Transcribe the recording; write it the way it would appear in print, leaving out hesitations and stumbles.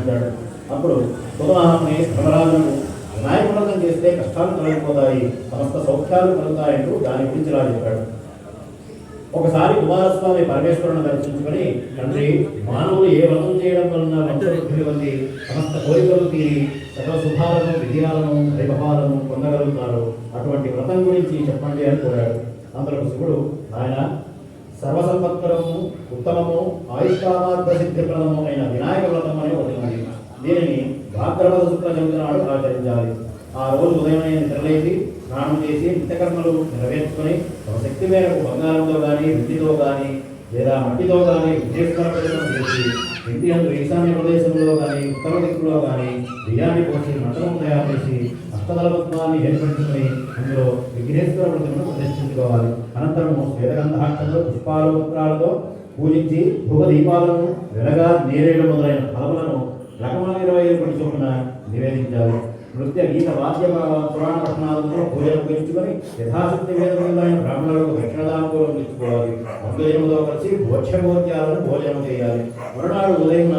ప్రార్థించాడు. అప్పుడు సుమహాత్మే ధర్మరాజును వినాయక వ్రతం చేస్తే కష్టాలు తొలగిపోతాయి, సమస్త సౌఖ్యాలు కలుగుతాయంటూ దాని గురించి ఇలా చెప్పాడు. ఒకసారి కుమారస్వామి పరమేశ్వరుని దర్శించుకొని, తండ్రి, మానవులు ఏ వ్రతం చేయడం వలన వంశవృద్ధి వంటి సమస్త కోరికలు తీరి సకల శుభాలను, విజయాలను, వైభవాలను పొందగలుగుతారు, అటువంటి వ్రతం గురించి చెప్పండి అని కోరాడు. అందులో శివుడు, ఆయన సర్వసంపత్కరము, ఉత్తమము, ఆయుష్కామార్థ సిద్ధిప్రదము అయిన వినాయక వ్రతం అనే ఒకటి ఉంది. దీనిని భాద్రపద శుక్ల చవితి నాడు ఆచరించాలి. ఆ రోజు ఉదయమే నిద్రలేసి స్నానం చేసి నిత్యకర్మలు నెరవేర్చుకొని ఒక శక్తి మేరకు బంగారంతో కానీ, వెండితో కానీ లేదా మట్టితో కానీ విజేశ్వర ప్రదర్శన చేసి ఇంటి అందు ఈశాన్య ప్రదేశంలో కానీ, ఉత్తర దిక్కులో కానీ బియ్యాన్ని పోసి మంటలం తయారు చేసి అష్టదళపద్మాన్ని ఏర్పరచుకొని అందులో విఘ్నేశ్వర ప్రతిమను ప్రదర్శించుకోవాలి. అనంతరము శ్వేతగంధాక్షంలో పుష్పాలు పత్రాలతో పూజించి ధూప దీపాలను, వెలగా, నేరేడు మొదలైన ఫలములను రకముల 25 చొప్పున నివేదించాలి. నృత్య, గీత, వాద్య, పురాణ పట్టణాలతో పూజలు ఉపయోగించుకొని యథాశక్తి వేదమైన బ్రాహ్మణులకు దక్షిణదానపూర్వం తెచ్చుకోవాలి. బంధుజనులతో కలిసి భోజ్యభోజ్యాలను భోజనం చేయాలి. మరునాడు ఉదయం